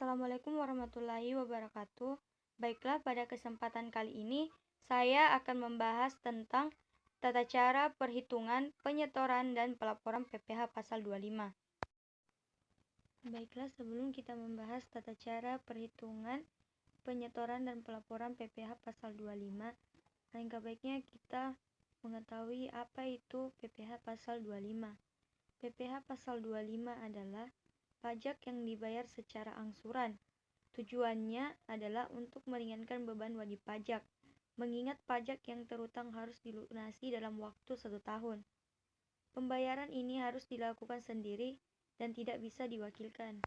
Assalamualaikum warahmatullahi wabarakatuh. Baiklah, pada kesempatan kali ini saya akan membahas tentang tata cara perhitungan, penyetoran, dan pelaporan PPh pasal 25. Baiklah, sebelum kita membahas tata cara perhitungan, penyetoran, dan pelaporan PPh pasal 25, alangkah baiknya kita mengetahui apa itu PPh pasal 25. PPh pasal 25 adalah pajak yang dibayar secara angsuran. Tujuannya adalah untuk meringankan beban wajib pajak, mengingat pajak yang terutang harus dilunasi dalam waktu 1 tahun. Pembayaran ini harus dilakukan sendiri dan tidak bisa diwakilkan.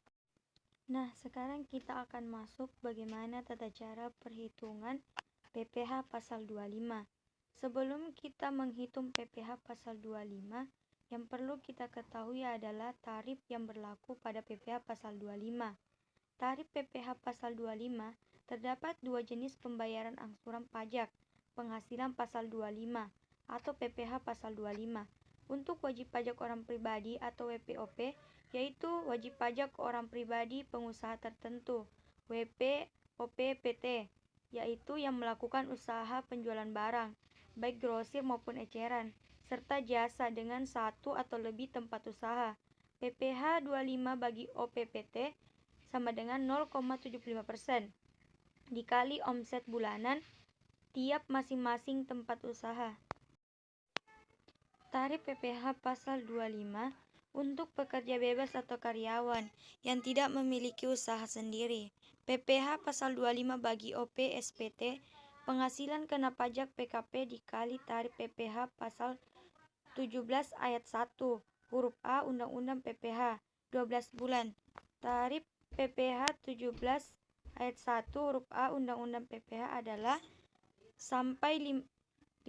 Nah, sekarang kita akan masuk bagaimana tata cara perhitungan PPh pasal 25. Sebelum kita menghitung PPh pasal 25, yang perlu kita ketahui adalah tarif yang berlaku pada PPh pasal 25. Tarif PPh pasal 25 terdapat dua jenis pembayaran angsuran pajak penghasilan pasal 25 atau PPh pasal 25. Untuk wajib pajak orang pribadi atau WPOP, yaitu wajib pajak ke orang pribadi pengusaha tertentu, WPOP-PT, yaitu yang melakukan usaha penjualan barang, baik grosir maupun eceran, serta jasa dengan satu atau lebih tempat usaha. PPh 25 bagi OPPT sama dengan 0,75% dikali omset bulanan tiap masing-masing tempat usaha. Tarif PPh pasal 25 untuk pekerja bebas atau karyawan yang tidak memiliki usaha sendiri. PPh pasal 25 bagi OP SPT penghasilan kena pajak PKP dikali tarif PPh pasal 17 ayat 1 huruf A Undang-Undang PPh 12 bulan. Tarif PPh 17 ayat 1 huruf A Undang-Undang PPh adalah sampai 50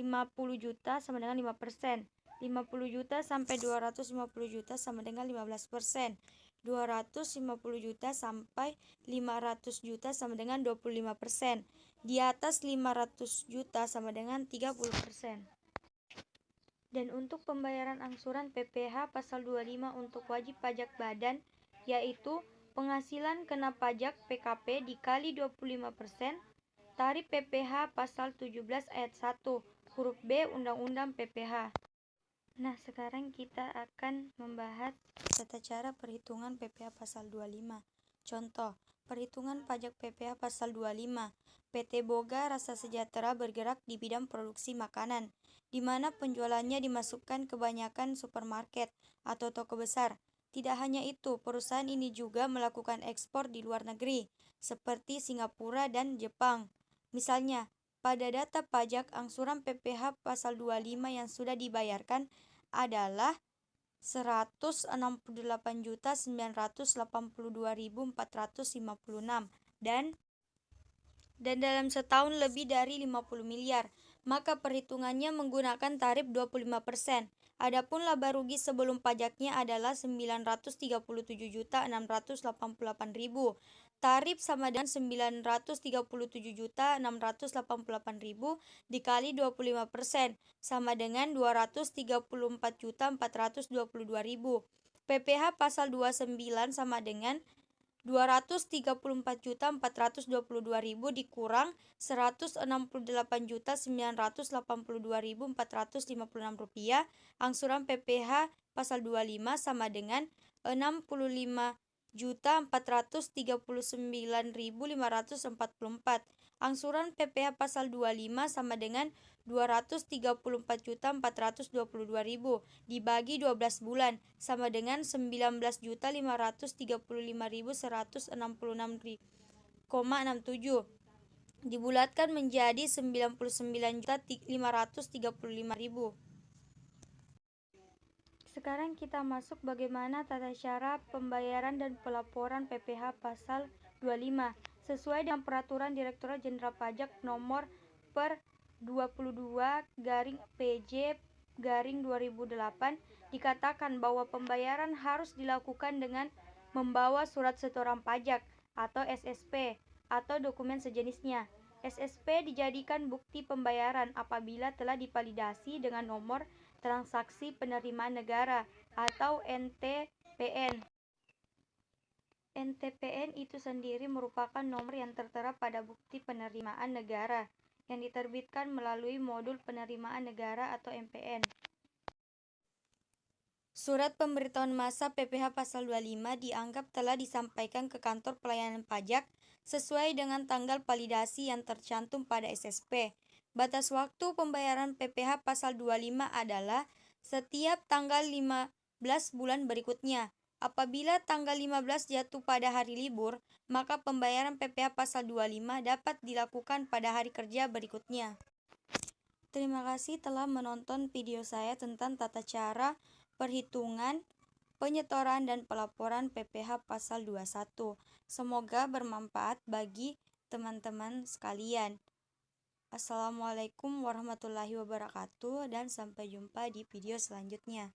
juta sama dengan 5%. 50 juta sampai 250 juta sama dengan 15%. 250 juta sampai 500 juta sama dengan 25%. Di atas 500 juta sama dengan 30%. Dan untuk pembayaran angsuran PPh pasal 25 untuk wajib pajak badan, yaitu penghasilan kena pajak PKP dikali 25%, tarif PPh pasal 17 ayat 1 huruf B Undang-Undang PPh. Nah, sekarang kita akan membahas tata cara perhitungan PPh pasal 25. Contoh, perhitungan pajak PPh pasal 25. PT Boga Rasa Sejahtera bergerak di bidang produksi makanan, di mana penjualannya dimasukkan kebanyakan supermarket atau toko besar. Tidak hanya itu, perusahaan ini juga melakukan ekspor di luar negeri, seperti Singapura dan Jepang. Misalnya, pada data pajak angsuran PPh pasal 25 yang sudah dibayarkan adalah 168.982.456 dan dalam setahun lebih dari 50 miliar, maka perhitungannya menggunakan tarif 25%. Adapun laba rugi sebelum pajaknya adalah 937.688.000. Tarif sama dengan 937.688.000 dikali 25% sama dengan 234.422.000. PPh pasal 29 sama dengan 234.422.000 dikurang 168.982.456 rupiah. Angsuran PPh pasal 25 sama dengan 65.439.544. Angsuran PPh pasal 25 sama dengan 234.422.000 dibagi 12 bulan sama dengan 19.535.166,67 dibulatkan menjadi 99.535.000. Sekarang kita masuk bagaimana tata cara pembayaran dan pelaporan PPh pasal 25 sesuai dengan Peraturan Direktorat Jenderal Pajak Nomor per 22-PJ-2008 dikatakan bahwa pembayaran harus dilakukan dengan membawa surat setoran pajak atau SSP atau dokumen sejenisnya. SSP dijadikan bukti pembayaran apabila telah divalidasi dengan nomor transaksi penerimaan negara atau NTPN. NTPN itu sendiri merupakan nomor yang tertera pada bukti penerimaan negara yang diterbitkan melalui Modul Penerimaan Negara atau MPN. Surat pemberitahuan masa PPh Pasal 25 dianggap telah disampaikan ke Kantor Pelayanan Pajak sesuai dengan tanggal validasi yang tercantum pada SSP. Batas waktu pembayaran PPh Pasal 25 adalah setiap tanggal 15 bulan berikutnya. Apabila tanggal 15 jatuh pada hari libur, maka pembayaran PPh Pasal 25 dapat dilakukan pada hari kerja berikutnya. Terima kasih telah menonton video saya tentang tata cara perhitungan, penyetoran, dan pelaporan PPh Pasal 21. Semoga bermanfaat bagi teman-teman sekalian. Assalamualaikum warahmatullahi wabarakatuh dan sampai jumpa di video selanjutnya.